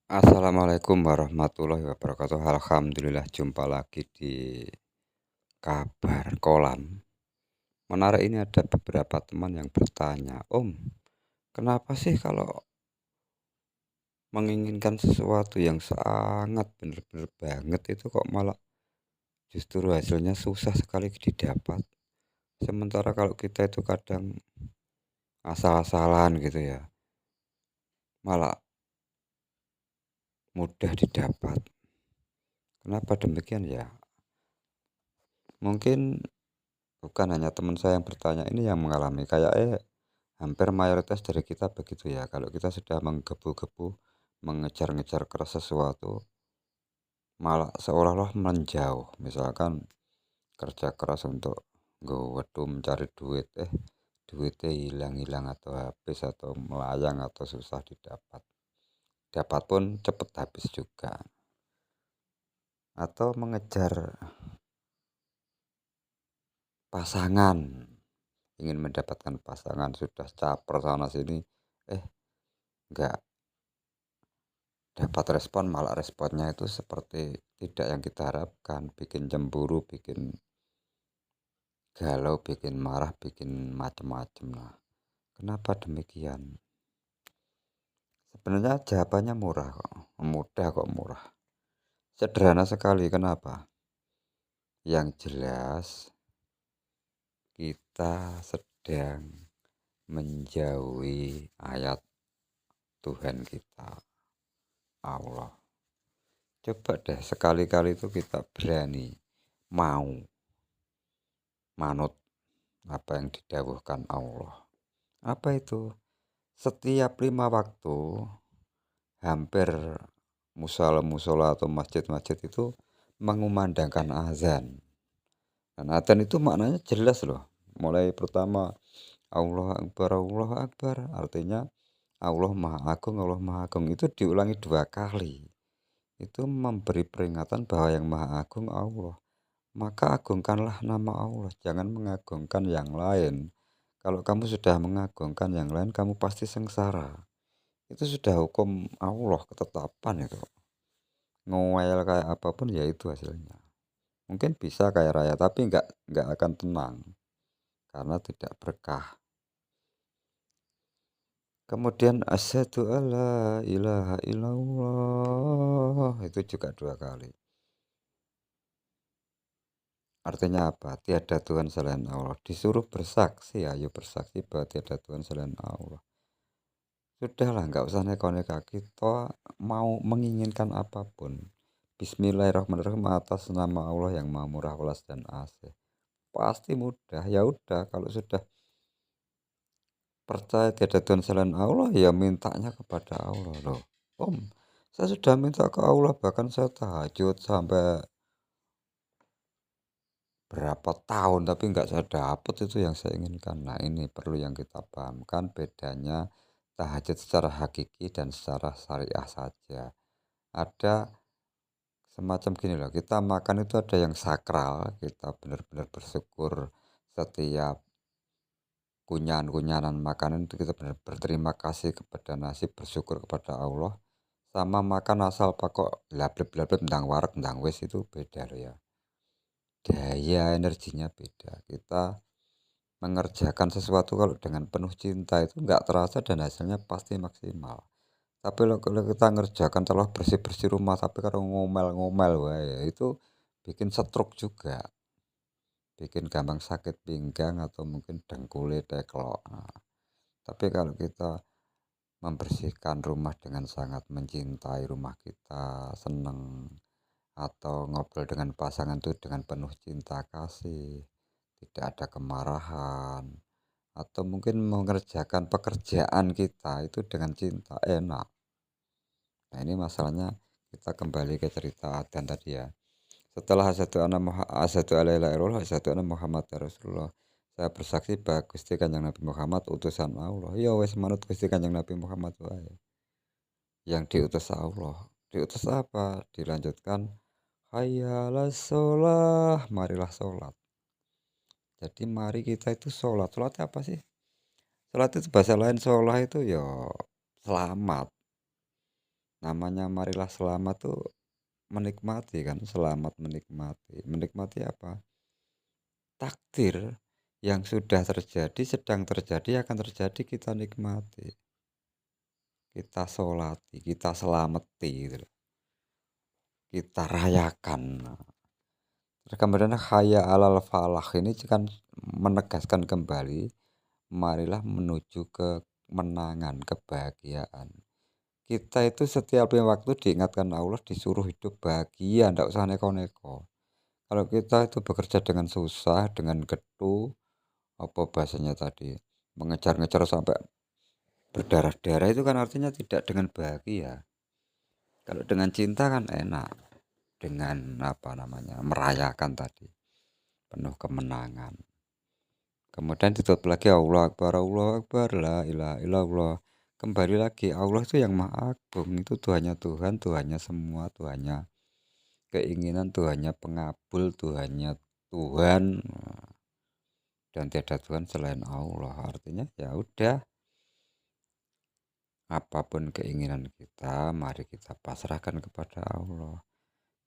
Assalamualaikum warahmatullahi wabarakatuh. Alhamdulillah jumpa lagi di kabar kolam. Menarik ini ada beberapa teman yang bertanya, Om, kenapa sih kalau menginginkan sesuatu yang sangat benar-benar banget itu kok malah justru hasilnya susah sekali didapat. Sementara kalau kita itu kadang asal-asalan gitu ya, malah mudah didapat. Kenapa demikian ya? Mungkin bukan hanya teman saya yang bertanya ini yang mengalami kayak hampir mayoritas dari kita begitu ya. Kalau kita sudah menggebu-gebu mengejar-ngejar keras sesuatu, malah seolah-olah menjauh. Misalkan kerja keras untuk nggowedu mencari duit, duitnya hilang-hilang atau habis atau melayang atau susah didapat. Dapat pun cepet habis juga. Atau mengejar pasangan, ingin mendapatkan pasangan sudah caper sana sini, eh nggak dapat respon, malah responnya itu seperti tidak yang kita harapkan, bikin cemburu, bikin galau, bikin marah, bikin macem-macem lah. Kenapa demikian? Sebenarnya jawabannya murah kok, mudah kok murah. Sederhana sekali, kenapa? Yang jelas kita sedang menjauhi ayat Tuhan kita, Allah. Coba deh sekali-kali itu kita berani mau manut apa yang didhawuhkan Allah. Apa itu? Setiap 5 waktu hampir musola-musola atau masjid-masjid itu mengumandangkan azan. Dan adzan itu maknanya jelas loh. Mulai pertama Allah Akbar, artinya Allah Maha Agung, Allah Maha Agung itu diulangi 2 kali. Itu memberi peringatan bahwa yang Maha Agung Allah. Maka agungkanlah nama Allah, jangan mengagungkan yang lain. Kalau kamu sudah mengagungkan yang lain, kamu pasti sengsara. Itu sudah hukum Allah, ketetapan itu. Ngeyel kayak apapun ya itu hasilnya. Mungkin bisa kayak raya, tapi nggak akan tenang karena tidak berkah. Kemudian asyhadu alla ilaha illallah itu juga 2 kali. Artinya apa? Tiada Tuhan selain Allah. Disuruh bersaksi, ayo bersaksi bahwa tiada Tuhan selain Allah. Sudahlah, nggak usah neko-neko. Kita mau menginginkan apapun. Bismillahirrahmanirrahim atas nama Allah yang Maha Murah Welas dan Asih. Pasti mudah. Ya udah, kalau sudah percaya tiada Tuhan selain Allah, ya mintanya kepada Allah loh. Om, saya sudah minta ke Allah, bahkan saya tahajud sampai berapa tahun tapi nggak saya dapet itu yang saya inginkan. Nah ini perlu yang kita pahamkan bedanya tahajud secara hakiki dan secara syariah saja. Ada semacam gini loh, kita makan itu ada yang sakral, kita benar-benar bersyukur setiap kunyahan-kunyahan makanan itu kita benar berterima kasih kepada nasib, bersyukur kepada Allah. Sama makan asal pakok blablek-blablek ndang wareg ndang wis itu beda loh ya. Daya energinya beda. Kita mengerjakan sesuatu kalau dengan penuh cinta itu nggak terasa dan hasilnya pasti maksimal. Tapi kalau kita ngerjakan telah bersih-bersih rumah tapi kalau ngomel-ngomel wah ya itu bikin stroke juga. Bikin gampang sakit pinggang atau mungkin dengkulnya teklok. Nah, tapi kalau kita membersihkan rumah dengan sangat mencintai rumah kita, seneng atau ngobrol dengan pasangan itu dengan penuh cinta kasih, tidak ada kemarahan, atau mungkin mengerjakan pekerjaan kita itu dengan cinta, enak. Nah, ini masalahnya kita kembali ke cerita adzan tadi ya. Setelah asyhadu alla ilaha illallah, asyhadu anna Muhammadar Rasulullah. Saya bersaksi bahwa Gusti Kanjeng Nabi Muhammad utusan Allah. Ya wes manut Gusti Kanjeng Nabi Muhammad wae. Yang diutus Allah. Diutus apa? Dilanjutkan hayya 'alas shalah, marilah sholat. Jadi mari kita itu sholat. Sholat apa sih? Sholat itu bahasa lain sholah itu ya selamat. Namanya marilah selamat tuh menikmati kan, selamat menikmati. Menikmati apa? Takdir yang sudah terjadi, sedang terjadi, akan terjadi kita nikmati, kita sholati, kita selamati gitu loh, kita rayakan. Nah, terus kemudian hayya 'alal falah ini kan menegaskan kembali, marilah menuju kemenangan, kebahagiaan. Kita itu setiap waktu diingatkan Allah disuruh hidup bahagia, ndak usah neko-neko. Kalau kita itu bekerja dengan susah, dengan getu, apa bahasanya tadi, mengejar-ngejar sampai berdarah-darah itu kan artinya tidak dengan bahagia. Kalau dengan cinta kan enak, dengan apa namanya, merayakan tadi, penuh kemenangan. Kemudian ditutup lagi Allah Akbar, la ilaha illallah. Kembali lagi, Allah itu yang Maha Agung, itu Tuhannya Tuhan, Tuhannya semua, Tuhannya keinginan, Tuhannya pengabul, Tuhannya Tuhan, dan tiada Tuhan selain Allah. Artinya ya udah, apapun keinginan kita, mari kita pasrahkan kepada Allah.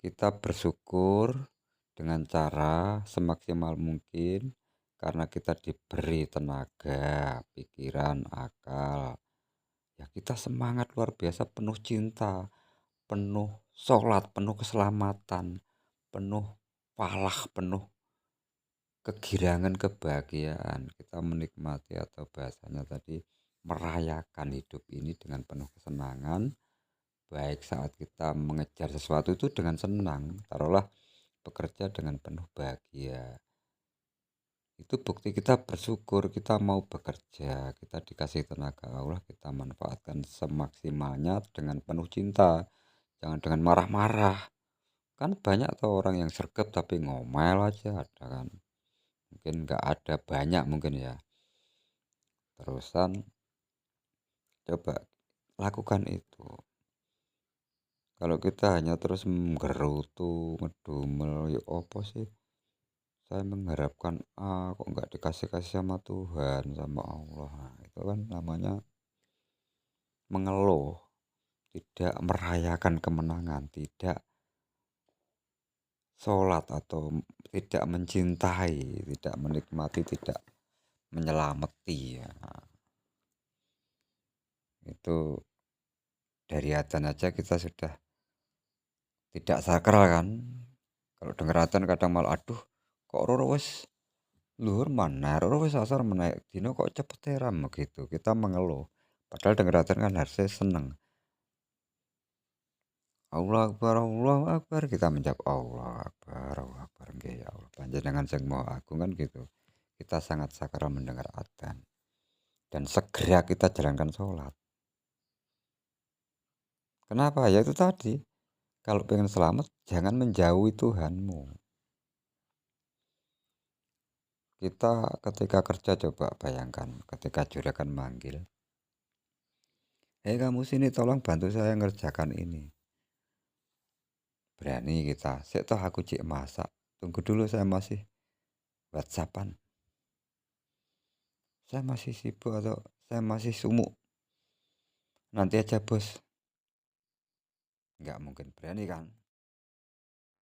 Kita bersyukur dengan cara semaksimal mungkin karena kita diberi tenaga, pikiran, akal. Ya kita semangat luar biasa, penuh cinta, penuh sholat, penuh keselamatan, penuh falah, penuh kegirangan, kebahagiaan. Kita menikmati atau bahasanya tadi merayakan hidup ini dengan penuh kesenangan. Baik saat kita mengejar sesuatu itu dengan senang, taruhlah bekerja dengan penuh bahagia. Itu bukti kita bersyukur, kita mau bekerja, kita dikasih tenaga Allah, kita manfaatkan semaksimalnya dengan penuh cinta. Jangan dengan marah-marah. Kan banyak tuh orang yang sergap tapi ngomel aja ada kan. Mungkin nggak ada, banyak mungkin ya. Terusan coba lakukan itu. Kalau kita hanya terus menggerutu, ngedumel, ya apa sih? Saya mengharapkan kok nggak dikasih-kasih sama Tuhan, sama Allah. Nah, itu kan namanya mengeluh, tidak merayakan kemenangan, tidak sholat atau tidak mencintai, tidak menikmati, tidak menyelamati ya. Itu dari adzan aja kita sudah tidak sakral kan. Kalau denger adzan kadang malah aduh kok roro wis luhur mana, roro wis asar menaik dino kok cepet teram gitu. Kita mengeluh. Padahal denger adzan kan harusnya seneng. Allah Akbar, kita menjawab Allah Akbar, nggih ya Allah. Panjenengan sing Maha Agung kan gitu. Kita sangat sakral mendengar adzan dan segera kita jalankan sholat. Kenapa? Ya itu tadi, kalau pengen selamat jangan menjauhi Tuhanmu. Kita ketika kerja coba bayangkan ketika juragan manggil, "Hei kamu sini tolong bantu saya ngerjakan ini." Berani kita, "Sik toh aku cik masak. Tunggu dulu saya masih WhatsAppan. Saya masih sibuk atau saya masih sumuk. Nanti aja bos." Nggak mungkin berani kan?